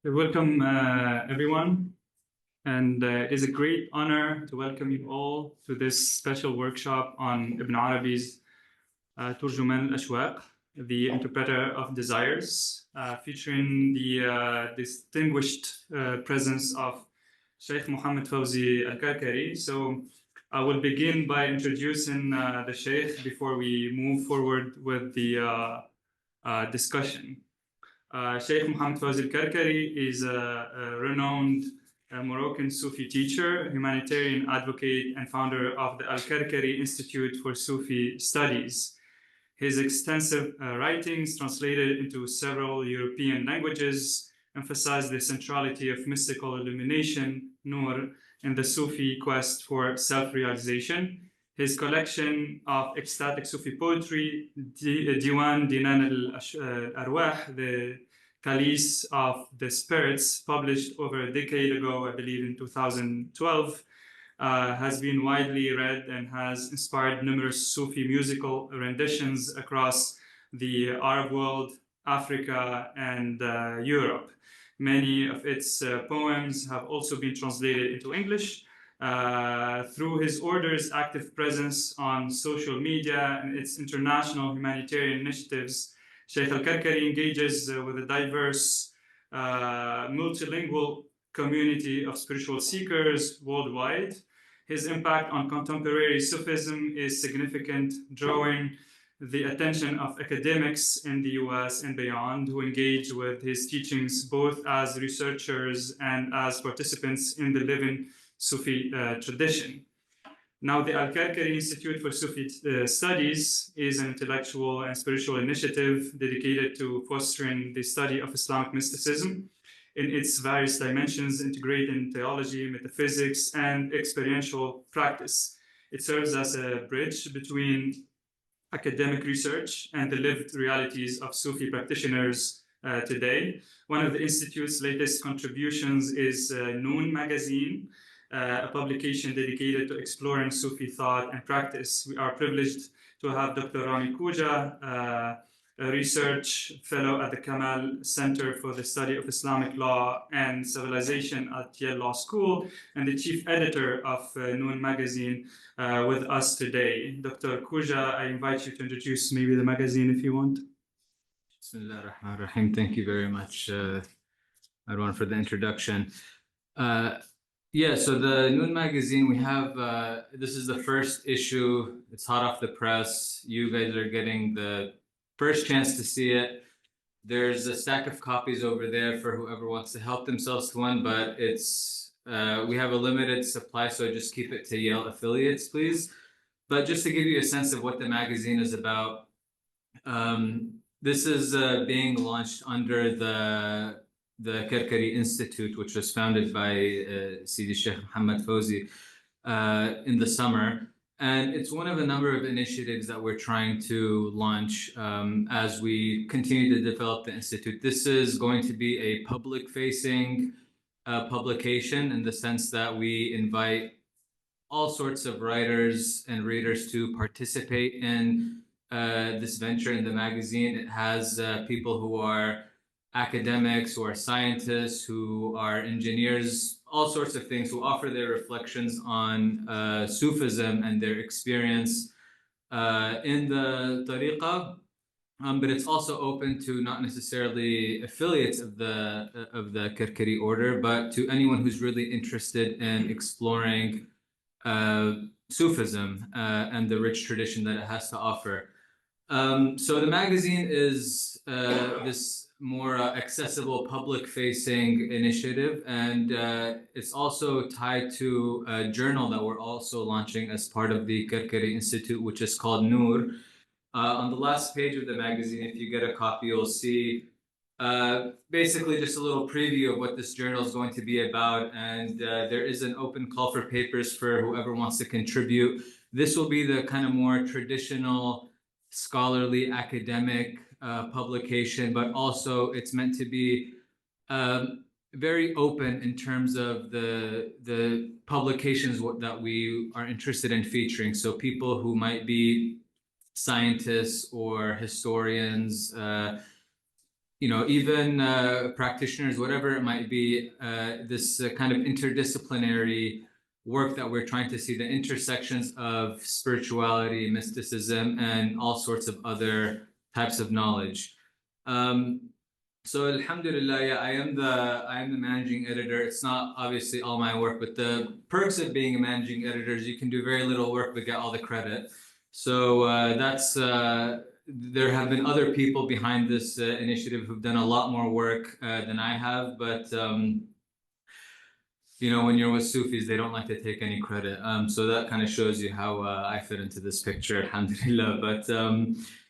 Welcome, everyone, and it is a great honor to welcome you all to this special workshop on Ibn Arabi's Turjumān al-Ashwāq, the Interpreter of Desires, featuring the distinguished presence of Shaykh Mohamed Faouzi al-Karkari. So I will begin by introducing the Shaykh before we move forward with the discussion. Shaykh Mohamed Faouzi al-Karkari is a renowned Moroccan Sufi teacher, humanitarian advocate, and founder of the al-Karkari Institute for Sufi Studies. His extensive writings, translated into several European languages, emphasize the centrality of mystical illumination, Nur, in the Sufi quest for self-realization. His collection of ecstatic Sufi poetry, Diwan Dinan al-Arwah, the Calice of the Spirits, published over a decade ago, I believe in 2012, has been widely read and has inspired numerous Sufi musical renditions across the Arab world, Africa, and Europe. Many of its poems have also been translated into English. Through his order's active presence on social media and its international humanitarian initiatives, Shaykh al-Karkari engages with a diverse, multilingual community of spiritual seekers worldwide. His impact on contemporary Sufism is significant, drawing the attention of academics in the US and beyond who engage with his teachings both as researchers and as participants in the living Sufi tradition. Now, the al-Karkari Institute for Sufi Studies is an intellectual and spiritual initiative dedicated to fostering the study of Islamic mysticism in its various dimensions, integrating theology, metaphysics, and experiential practice. It serves as a bridge between academic research and the lived realities of Sufi practitioners today. One of the Institute's latest contributions is Noon magazine, a publication dedicated to exploring Sufi thought and practice. We are privileged to have Dr. Rami Kouja, a research fellow at the Kamal Center for the Study of Islamic Law and Civilization at Yale Law School, and the chief editor of Noon magazine with us today. Dr. Kouja, I invite you to introduce maybe the magazine if you want. Bismillah ar-Rahman ar-Rahim. Thank you very much, Arwan, for the introduction. Yeah, so the Noon magazine, we have, this is the first issue. It's hot off the press. You guys are getting the first chance to see it. There's a stack of copies over there for whoever wants to help themselves to one, but it's, we have a limited supply, so just keep it to Yale affiliates, please. But just to give you a sense of what the magazine is about, this is being launched under the Karkari Institute, which was founded by Sidi Shaykh Mohamed Faouzi in the summer. And it's one of a number of initiatives that we're trying to launch as we continue to develop the Institute. This is going to be a public-facing publication in the sense that we invite all sorts of writers and readers to participate in this venture in the magazine. It has people who are academics, who are scientists, who are engineers, all sorts of things, who offer their reflections on Sufism and their experience in the tariqah. But it's also open to not necessarily affiliates of the Karkari order, but to anyone who's really interested in exploring Sufism and the rich tradition that it has to offer. So the magazine is this more accessible public-facing initiative, and it's also tied to a journal that we're also launching as part of the Karkari Institute, which is called Noor. On the last page of the magazine, if you get a copy, you'll see basically just a little preview of what this journal is going to be about, and there is an open call for papers for whoever wants to contribute. This will be the kind of more traditional scholarly academic publication, but also it's meant to be very open in terms of the publications that we are interested in featuring. So people who might be scientists or historians, even practitioners, whatever it might be, this kind of interdisciplinary work that we're trying to see the intersections of spirituality, mysticism, and all sorts of other types of knowledge. So alhamdulillah, yeah, I am the managing editor. It's not obviously all my work, but the perks of being a managing editor is you can do very little work but get all the credit. So there have been other people behind this initiative who've done a lot more work than I have, but when you're with Sufis, they don't like to take any credit. So that kind of shows you how I fit into this picture, alhamdulillah. But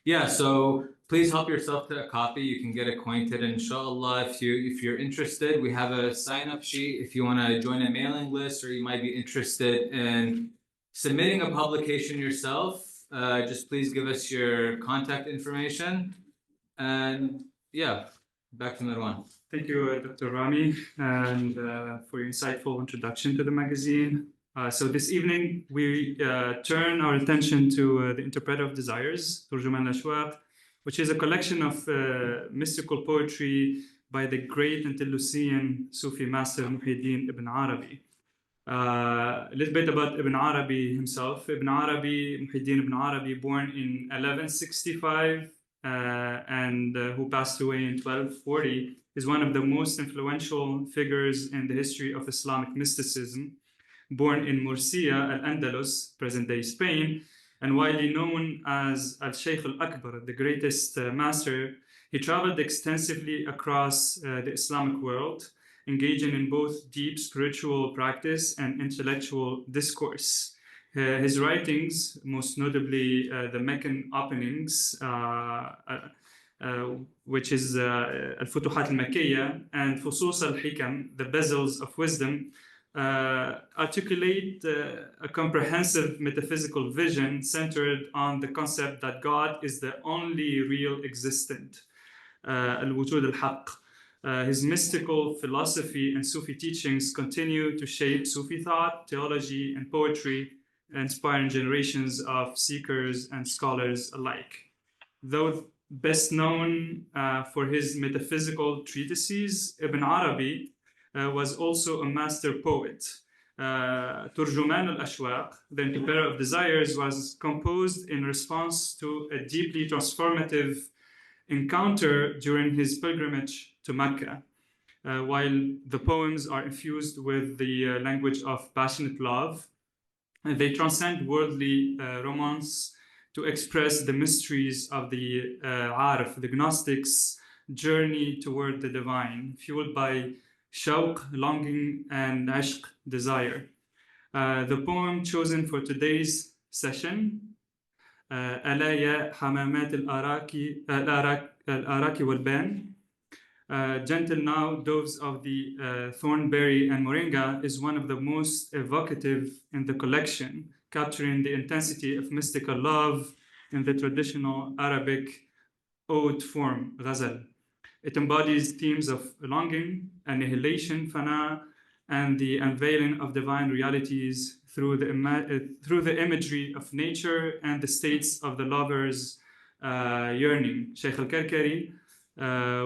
yeah, so please help yourself to a copy. You can get acquainted, inshallah. If you're interested, we have a sign-up sheet. If you want to join a mailing list, or you might be interested in submitting a publication yourself, just please give us your contact information. And yeah, back to Marwan. Thank you, Dr. Rami, and for your insightful introduction to the magazine. So this evening, we turn our attention to the Interpreter of Desires, Turjumān al-Ashwāq, which is a collection of mystical poetry by the great Andalusian Sufi master Muhyiddin ibn Arabi. A little bit about Ibn Arabi himself. Ibn Arabi, Muhyiddin ibn Arabi, born in 1165 and who passed away in 1240, is one of the most influential figures in the history of Islamic mysticism. Born in Murcia, Al-Andalus, present-day Spain, and widely known as al-Shaykh al-Akbar, the greatest master, he traveled extensively across the Islamic world, engaging in both deep spiritual practice and intellectual discourse. His writings, most notably the Meccan openings, which is Al-Futuhat al-Makkiyya and Fusus al-Hikam, the bezels of wisdom, articulate a comprehensive metaphysical vision centered on the concept that God is the only real existent, al-wujud al-haq. His mystical philosophy and Sufi teachings continue to shape Sufi thought, theology, and poetry, inspiring generations of seekers and scholars alike. Though best known for his metaphysical treatises, Ibn Arabi was also a master poet. Turjumān al-Ashwāq, the Interpreter of Desires, was composed in response to a deeply transformative encounter during his pilgrimage to Mecca. While the poems are infused with the language of passionate love, they transcend worldly romance to express the mysteries of the Arif, the Gnostics' journey toward the divine, fueled by shawq, longing, and ashq, desire. The poem chosen for today's session, ألا يا حمامات الأراك والبان, Gentle Now, Doves of the Thornberry and Moringa, is one of the most evocative in the collection, capturing the intensity of mystical love in the traditional Arabic ode form, ghazal. It embodies themes of longing, annihilation, fana, and the unveiling of divine realities through the imagery of nature and the states of the lover's yearning. Shaykh al-Karkari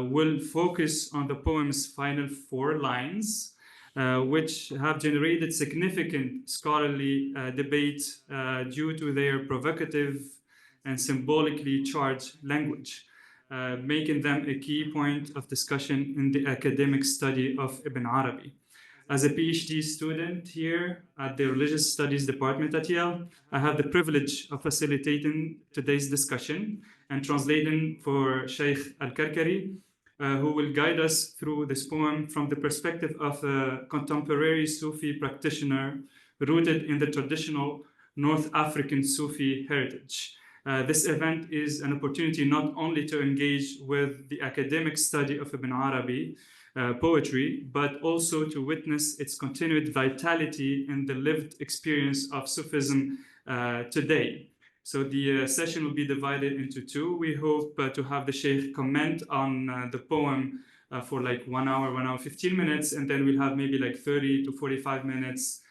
will focus on the poem's final 4 lines, which have generated significant scholarly debate due to their provocative and symbolically charged language, making them a key point of discussion in the academic study of Ibn Arabi. As a PhD student here at the Religious Studies Department at Yale, I have the privilege of facilitating today's discussion and translating for Shaykh al-Karkari, who will guide us through this poem from the perspective of a contemporary Sufi practitioner rooted in the traditional North African Sufi heritage. This event is an opportunity not only to engage with the academic study of Ibn Arabi poetry, but also to witness its continued vitality in the lived experience of Sufism today. So the session will be divided into 2. We hope to have the Sheikh comment on the poem for like 1 hour, 1 hour, 15 minutes, and then we'll have maybe like 30 to 45 minutes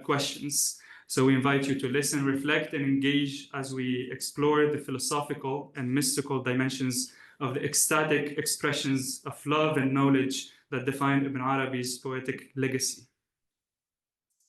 questions. So we invite you to listen, reflect, and engage as we explore the philosophical and mystical dimensions of the ecstatic expressions of love and knowledge that define Ibn Arabi's poetic legacy.